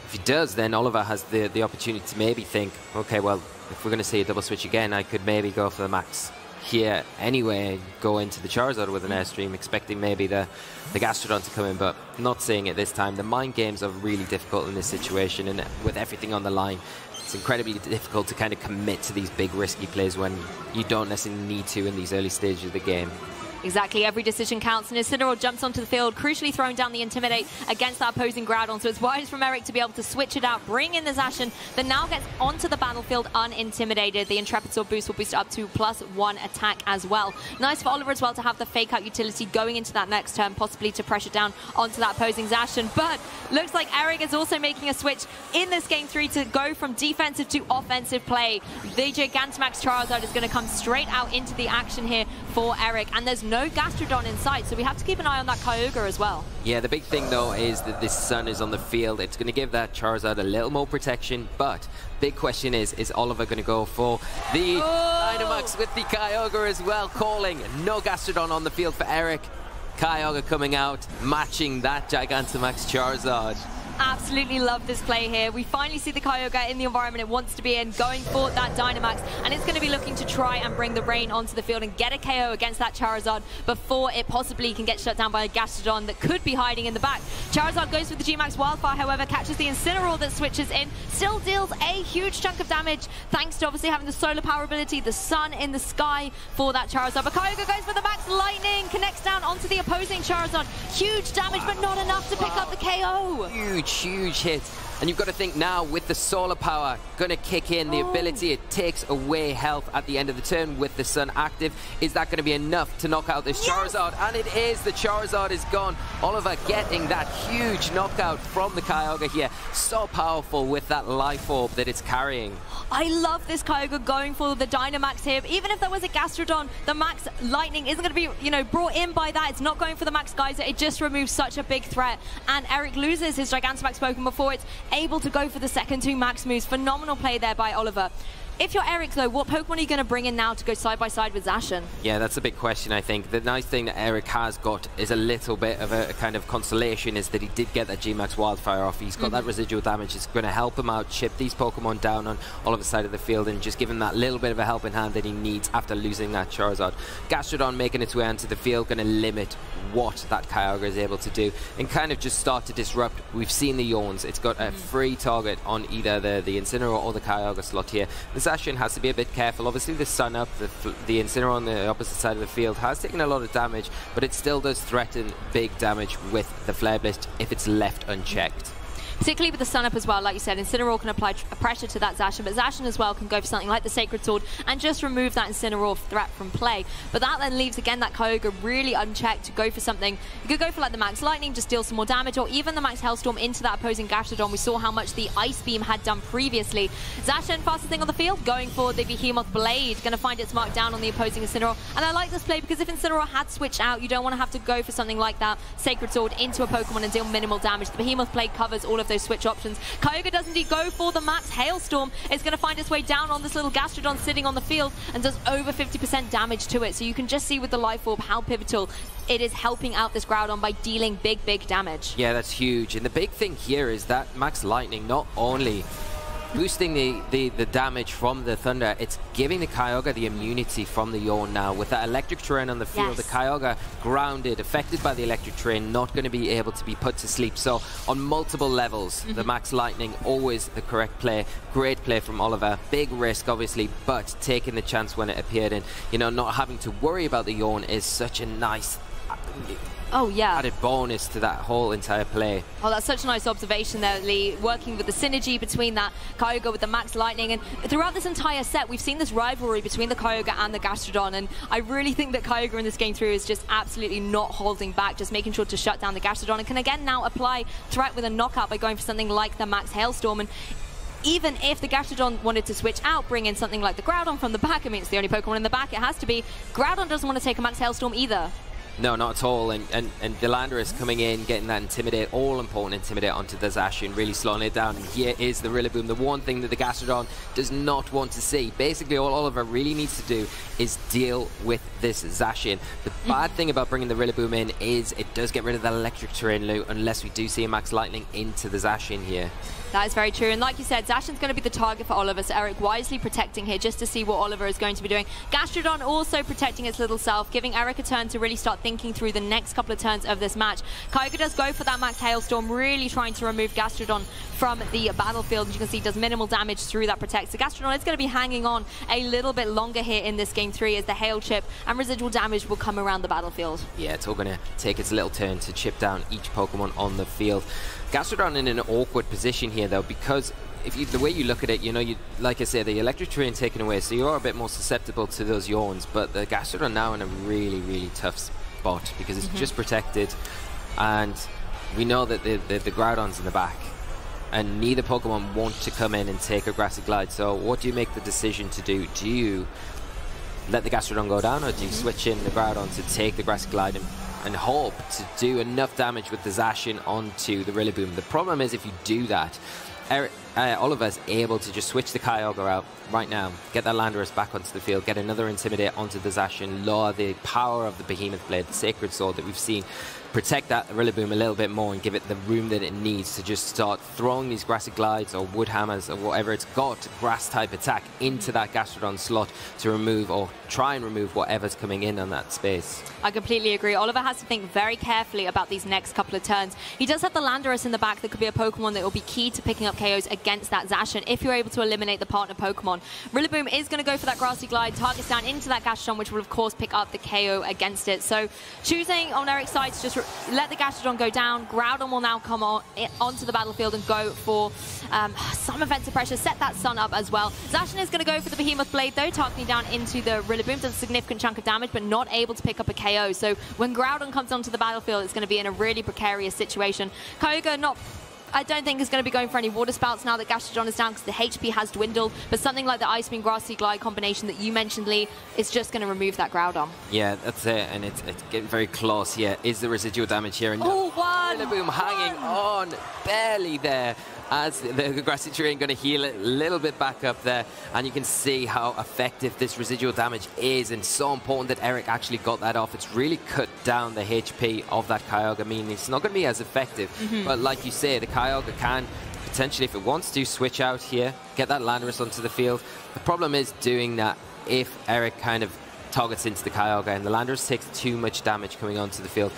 if he does, then Oliver has the opportunity to maybe think, okay, well, if we're going to see a double switch again, I could maybe go for the max here anyway, go into the Charizard with an Airstream, expecting maybe the Gastrodon to come in, but not seeing it this time. The mind games are really difficult in this situation, and with everything on the line, it's incredibly difficult to kind of commit to these big risky plays when you don't necessarily need to in these early stages of the game. Exactly, every decision counts, and Incineroar jumps onto the field, crucially throwing down the Intimidate against that opposing Groudon, so it's wise from Eric to be able to switch it out, bring in the Zacian, that now gets onto the battlefield unintimidated. The Intrepid Sword boost will boost it up to +1 attack as well. Nice for Oliver as well to have the Fake Out utility going into that next turn, possibly to pressure down onto that opposing Zacian, but looks like Eric is also making a switch in this game 3 to go from defensive to offensive play. The Gigantamax Charizard is going to come straight out into the action here for Eric, and there's no Gastrodon in sight, so we have to keep an eye on that Kyogre as well. Yeah, the big thing though is that this Sun is on the field. It's going to give that Charizard a little more protection, but big question is Oliver going to go for the Dynamax with the Kyogre as well, calling no Gastrodon on the field for Eric. Kyogre coming out, matching that Gigantamax Charizard. Absolutely love this play here. We finally see the Kyogre in the environment it wants to be in, going for that Dynamax, and it's going to be looking to try and bring the rain onto the field and get a KO against that Charizard before it possibly can get shut down by a Gastrodon that could be hiding in the back. Charizard goes for the G-Max Wildfire, however, catches the Incineroar that switches in, still deals a huge chunk of damage, thanks to obviously having the solar power ability, the sun in the sky for that Charizard. But Kyogre goes for the Max Lightning, connects down onto the opposing Charizard. Huge damage, but not enough to pick up the KO. Huge hit. And you've got to think now with the solar power going to kick in, the ability, it takes away health at the end of the turn with the sun active. Is that going to be enough to knock out this Charizard? And it is. The Charizard is gone. Oliver getting that huge knockout from the Kyogre here. So powerful with that life orb that it's carrying. I love this Kyogre going for the Dynamax here. Even if there was a Gastrodon, the Max Lightning isn't going to be, you know, brought in by that. It's not going for the Max Geyser. It just removes such a big threat. And Eric loses his Gigantamax Pokemon before it's able to go for the second 2 Max moves. Phenomenal play there by Oliver. If you're Eric, though, what Pokemon are you going to bring in now to go side by side with Zacian? Yeah, that's a big question, I think. The nice thing that Eric has got is a little bit of a kind of consolation is that he did get that G-Max Wildfire off. He's got that residual damage. It's going to help him out, chip these Pokemon down on Oliver's side of the field and just give him that little bit of a helping hand that he needs after losing that Charizard. Gastrodon making its way onto the field, going to limit what that Kyogre is able to do and kind of just start to disrupt. We've seen the Yawns. It's got a free target on either the Incineroar or the Kyogre slot here. The Zacian has to be a bit careful. Obviously the Sun up, the Incineroar on the opposite side of the field has taken a lot of damage, but it still does threaten big damage with the Flare Blitz if it's left unchecked. particularly with the sun up as well. Like you said, Incineroar can apply pressure to that Zacian, but Zacian as well can go for something like the Sacred Sword and just remove that Incineroar threat from play. But that then leaves, again, that Kyogre really unchecked to go for something. You could go for like the Max Lightning, just deal some more damage, or even the Max Hailstorm into that opposing Gastrodon. We saw how much the Ice Beam had done previously. Zacian, fastest thing on the field, going for the Behemoth Blade, going to find its mark down on the opposing Incineroar. And I like this play because if Incineroar had switched out, you don't want to have to go for something like that Sacred Sword into a Pokemon and deal minimal damage. The Behemoth Blade covers all of those switch options. Kyogre does indeed go for the Max Hailstorm. It's going to find its way down on this little Gastrodon sitting on the field and does over 50% damage to it. So you can just see with the Life Orb how pivotal it is helping out this Groudon by dealing big damage. Yeah, that's huge. And the big thing here is that Max Lightning not only boosting the damage from the Thunder, it's giving the Kyogre the immunity from the Yawn now. With that electric terrain on the field, the Kyogre grounded, affected by the electric terrain, not going to be able to be put to sleep. So on multiple levels, the Max Lightning, always the correct play. Great play from Oliver. Big risk, obviously, but taking the chance when it appeared. And, you know, not having to worry about the Yawn is such a nice added bonus to that whole entire play. Oh, that's such a nice observation there, Lee. Working with the synergy between that Kyogre with the Max Lightning. And throughout this entire set, we've seen this rivalry between the Kyogre and the Gastrodon. And I really think that Kyogre in this game through is just absolutely not holding back, just making sure to shut down the Gastrodon. And can again now apply threat with a knockout by going for something like the Max Hailstorm. And even if the Gastrodon wanted to switch out, bring in something like the Groudon from the back, I mean, it's the only Pokemon in the back, it has to be. Groudon doesn't want to take a Max Hailstorm either. No, not at all. And the Landorus coming in, getting that Intimidate, all-important Intimidate onto the Zacian, really slowing it down. And here is the Rillaboom, the one thing that the Gastrodon does not want to see. Basically, all Oliver really needs to do is deal with this Zacian. The bad thing about bringing the Rillaboom in is it does get rid of that electric terrain loot, unless we do see a Max Lightning into the Zacian here. That is very true. And like you said, Zacian's going to be the target for Oliver, so Eric wisely protecting here just to see what Oliver is going to be doing. Gastrodon also protecting its little self, giving Eric a turn to really start thinking through the next couple of turns of this match. Kyogre does go for that Max Hailstorm, really trying to remove Gastrodon from the battlefield. As you can see, does minimal damage through that protect. So Gastrodon is going to be hanging on a little bit longer here in this game 3 as the Hail Chip and residual damage will come around the battlefield. Yeah, it's all going to take its little turn to chip down each Pokemon on the field. Gastrodon in an awkward position here, though, because the way you look at it, you know, like I said, the electric terrain taken away, so you are a bit more susceptible to those Yawns, but the Gastrodon now in a really tough spot because it's just protected, and we know that the Groudon's in the back, and neither Pokemon want to come in and take a Grassy Glide. So what do you make the decision to do? Do you let the Gastrodon go down, or do you switch in the Groudon to take the Grassy Glide and hope to do enough damage with the Zacian onto the Rillaboom? The problem is if you do that, Oliver's able to just switch the Kyogre out right now, get that Landorus back onto the field, get another Intimidate onto the Zacian, lower the power of the Behemoth Blade, the Sacred Sword that we've seen, protect that Rillaboom a little bit more and give it the room that it needs to just start throwing these Grassy Glides or Wood Hammers or whatever it's got, grass-type attack into that Gastrodon slot to remove or try and remove whatever's coming in on that space. I completely agree. Oliver has to think very carefully about these next couple of turns. He does have the Landorus in the back that could be a Pokemon that will be key to picking up KOs against that Zacian if you're able to eliminate the partner Pokemon. Rillaboom is going to go for that Grassy Glide, targets down into that Gastrodon, which will of course pick up the KO against it. So choosing on Eric's side to just let the Gastrodon go down. Groudon will now come onto the battlefield and go for some offensive pressure, set that Sun up as well. Zacian is going to go for the Behemoth Blade though, targeting down into the Rillaboom, does a significant chunk of damage, but not able to pick up a KO. So when Groudon comes onto the battlefield, it's going to be in a really precarious situation. Kyogre I don't think is going to be going for any Water Spouts now that Gastrodon is down because the HP has dwindled, but something like the Ice Beam Grassy Glide combination that you mentioned, Lee, is just going to remove that Groudon. Yeah, that's it, and it's getting very close here. Is the residual damage here? And Rillaboom hanging on, barely there, as the Grassy Terrain going to heal it a little bit back up there, and you can see how effective this residual damage is, and so important that Eric actually got that off. It's really cut down the HP of that Kyogre, meaning it's not going to be as effective, but like you say, the Kyogre can potentially, if it wants to, switch out here, get that Landorus onto the field. The problem is doing that if Eric kind of targets into the Kyogre and the Landorus takes too much damage coming onto the field.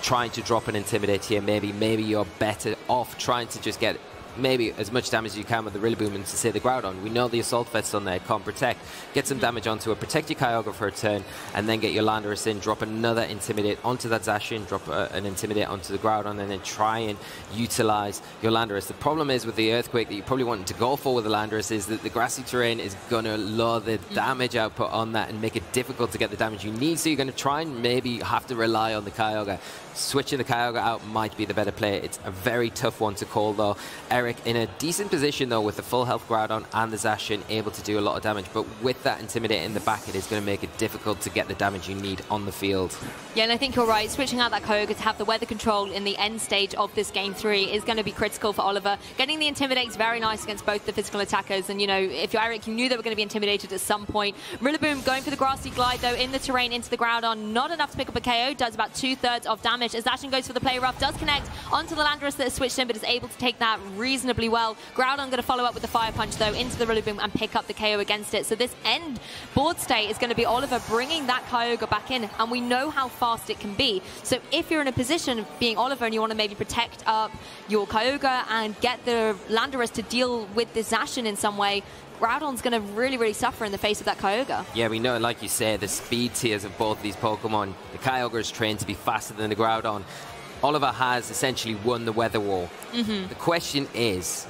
Trying to drop an Intimidate here, maybe you're better off trying to just get maybe as much damage as you can with the Rillaboom into, say, the Groudon. We know the Assault Vest on there can't protect. Get some damage onto it, protect your Kyogre for a turn, and then get your Landorus in, drop another Intimidate onto that Zacian, drop an Intimidate onto the Groudon, and then try and utilize your Landorus. The problem is with the Earthquake that you probably want to go for with the Landorus is that the grassy terrain is going to lower the damage output on that and make it difficult to get the damage you need, so you're going to try and maybe have to rely on the Kyogre. Switching the Kyogre out might be the better play. It's a very tough one to call, though. Eric in a decent position, though, with the full health Groudon and the Zacian, able to do a lot of damage, but with that Intimidate in the back, it is going to make it difficult to get the damage you need on the field. Yeah, and I think you're right. Switching out that Kyogre to have the weather control in the end stage of this Game 3 is going to be critical for Oliver. Getting the Intimidate is very nice against both the physical attackers, and, you know, if you're Eric, you knew they were going to be intimidated at some point. Rillaboom going for the Grassy Glide, though, in the terrain into the Groudon. Not enough to pick up a KO, does about 2/3 of damage. As Zacian goes for the Play Rough, does connect onto the Landorus that is switched in, but is able to take that reasonably well. Groudon going to follow up with the Fire Punch, though, into the Rillaboom and pick up the KO against it. So this end board state is going to be Oliver bringing that Kyogre back in, and we know how fast it can be. So if you're in a position being Oliver and you want to maybe protect up your Kyogre and get the Landorus to deal with the Zacian in some way, Groudon's going to really, really suffer in the face of that Kyogre. Yeah, we know, like you say, the speed tiers of both these Pokemon. The Kyogre is trained to be faster than the Groudon. Oliver has essentially won the weather war. The question is,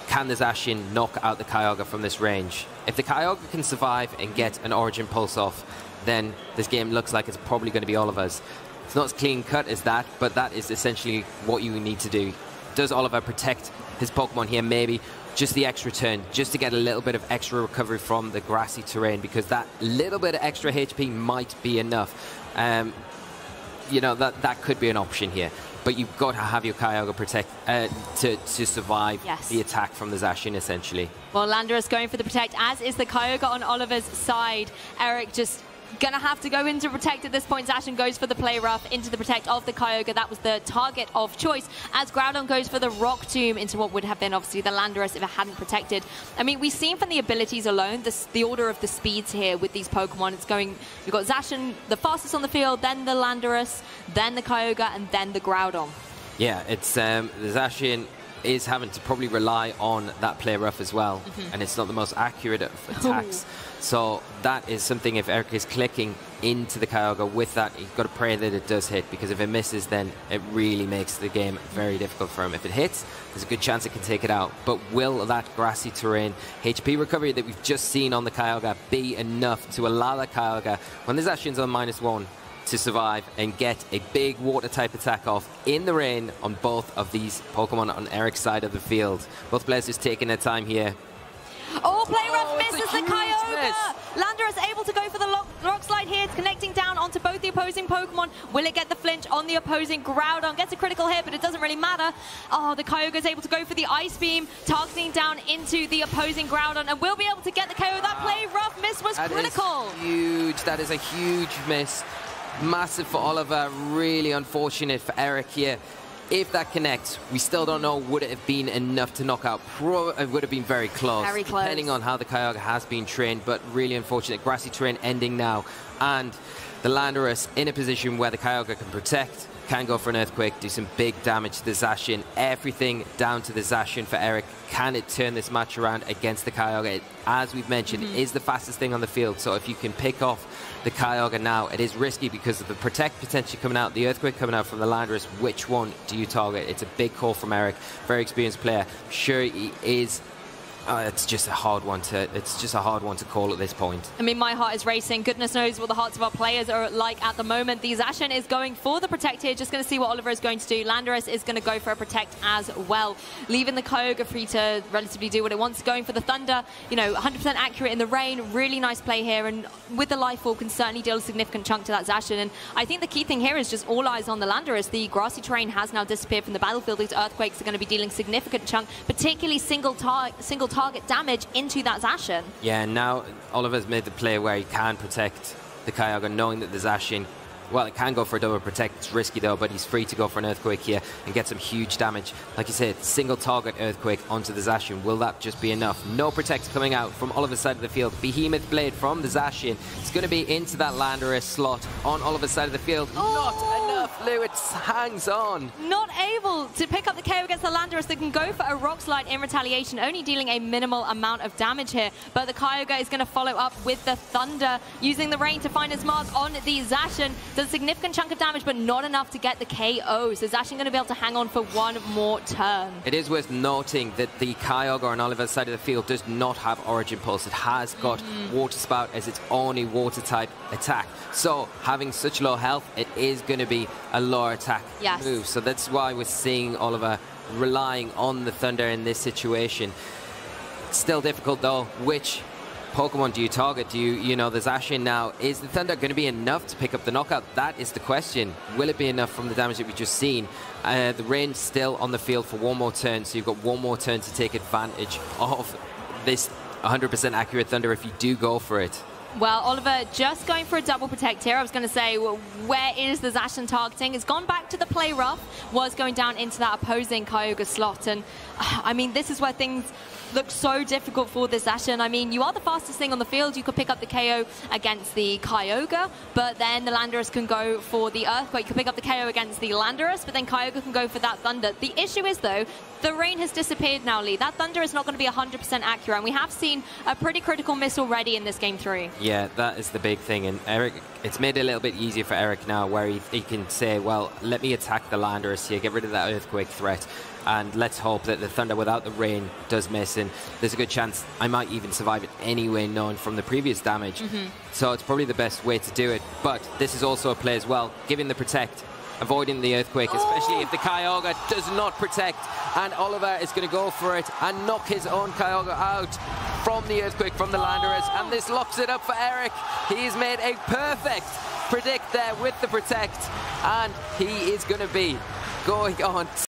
can the Zacian knock out the Kyogre from this range? If the Kyogre can survive and get an Origin Pulse off, then this game looks like it's probably going to be Oliver's. It's not as clean cut as that, but that is essentially what you need to do. Does Oliver protect his Pokemon here? Maybe just the extra turn, just to get a little bit of extra recovery from the grassy terrain, because that little bit of extra HP might be enough. You know, that could be an option here. But you've got to have your Kyogre protect to survive the attack from the Zacian, essentially. Well, Landorus going for the protect, as is the Kyogre on Oliver's side. Eric just gonna have to go into protect at this point. Zacian goes for the Play Rough into the protect of the Kyogre. That was the target of choice, as Groudon goes for the Rock Tomb into what would have been obviously the Landorus if it hadn't protected. I mean, we've seen from the abilities alone the order of the speeds here with these Pokemon. It's going, you've got Zacian the fastest on the field, then the Landorus, then the Kyogre, and then the Groudon. Yeah, it's the Zacian is having to probably rely on that Play Rough as well, and it's not the most accurate of attacks. So that is something, if Eric is clicking into the Kyogre with that, you've got to pray that it does hit, because if it misses, then it really makes the game very difficult for him. If it hits, there's a good chance it can take it out. But will that grassy terrain HP recovery that we've just seen on the Kyogre be enough to allow that Kyogre, when the Zacian's on -1, to survive and get a big water type attack off in the rain on both of these Pokemon on Eric's side of the field? Both players just taking their time here. Oh, Play Rough misses the Kyogre! Landorus able to go for the Rock Slide here. It's connecting down onto both the opposing Pokemon. Will it get the flinch on the opposing Groudon? Gets a critical hit, but it doesn't really matter. Oh, the Kyogre is able to go for the Ice Beam, targeting down into the opposing Groudon, and will be able to get the KO. That Play Rough miss was critical. That is huge. That is a huge miss. Massive for Oliver, really unfortunate for Eric here. If that connects, we still don't know, would it have been enough to knock out? It would have been very close, depending on how the Kyogre has been trained, but really unfortunate. Grassy terrain ending now, and the Landorus in a position where the Kyogre can protect, can go for an Earthquake, do some big damage to the Zacian. Everything down to the Zacian for Eric. Can it turn this match around against the Kyogre? It, as we've mentioned, is the fastest thing on the field, so if you can pick off the Kyogre now, it is risky because of the Protect potentially coming out, the Earthquake coming out from the Landorus. Which one do you target? It's a big call from Eric, very experienced player. I'm sure he is. It's just a hard one to call at this point. I mean, my heart is racing. Goodness knows what the hearts of our players are like at the moment. The Zacian is going for the Protect here. Just going to see what Oliver is going to do. Landorus is going to go for a Protect as well, leaving the Kyogre free to relatively do what it wants. Going for the Thunder, you know, 100% accurate in the rain. Really nice play here, and with the Life Orb can certainly deal a significant chunk to that Zacian. And I think the key thing here is just all eyes on the Landorus. The grassy terrain has now disappeared from the battlefield. These Earthquakes are going to be dealing significant chunk, particularly single target damage into that Zacian. Yeah, and now Oliver's made the play where he can protect the Kyogre, knowing that the Zacian, well, it can go for a double protect. It's risky though, but he's free to go for an Earthquake here and get some huge damage. Like you said, single target Earthquake onto the Zacian. Will that just be enough? No Protect coming out from Oliver's side of the field. Behemoth Blade from the Zacian. It's going to be into that Landorus slot on Oliver's side of the field. Not enough. enough. Lewis hangs on. Not able to pick up the KO against the Landorus. They can go for a Rock Slide in retaliation, only dealing a minimal amount of damage here. But the Kyogre is going to follow up with the Thunder, using the rain to find his mark on the Zacian. Does a significant chunk of damage, but not enough to get the KO. So Zacian going to be able to hang on for one more turn. It is worth noting that the Kyogre on Oliver's side of the field does not have Origin Pulse. It has got Water Spout as its only water type attack. So having such low health, it is going to be a lower attack move. So that's why we're seeing Oliver relying on the Thunder in this situation. It's still difficult though. Which Pokemon do you target? Do you know, the Zacian now, is the Thunder going to be enough to pick up the knockout? That is the question. Will it be enough from the damage that we've just seen? The rain's still on the field for one more turn, so you've got one more turn to take advantage of this 100% accurate Thunder if you do go for it. Well, Oliver just going for a double protect here. I was going to say, well, where is the Zacian targeting? It's gone back to the play rough, was going down into that opposing Kyogre slot. And, I mean, this is where things look so difficult for this Zacian. I mean, you are the fastest thing on the field. You could pick up the KO against the Kyogre, but then the Landorus can go for the Earthquake. You could pick up the KO against the Landorus, but then Kyogre can go for that Thunder. The issue is, though, the rain has disappeared now, Lee. That Thunder is not going to be 100% accurate, and we have seen a pretty critical miss already in this Game 3. Yeah, that is the big thing, and Eric, it's made it a little bit easier for Eric now, where he can say, well, let me attack the Landorus here, get rid of that Earthquake threat, and let's hope that the Thunder without the rain does miss, and there's a good chance I might even survive it anyway, knowing from the previous damage. So it's probably the best way to do it, but this is also a play as well, giving the Protect, avoiding the Earthquake, especially if the Kyogre does not protect, and Oliver is going to go for it and knock his own Kyogre out from the Earthquake, from the Landorus, and this locks it up for Eric. He's made a perfect predict there with the Protect, and he is going to be going on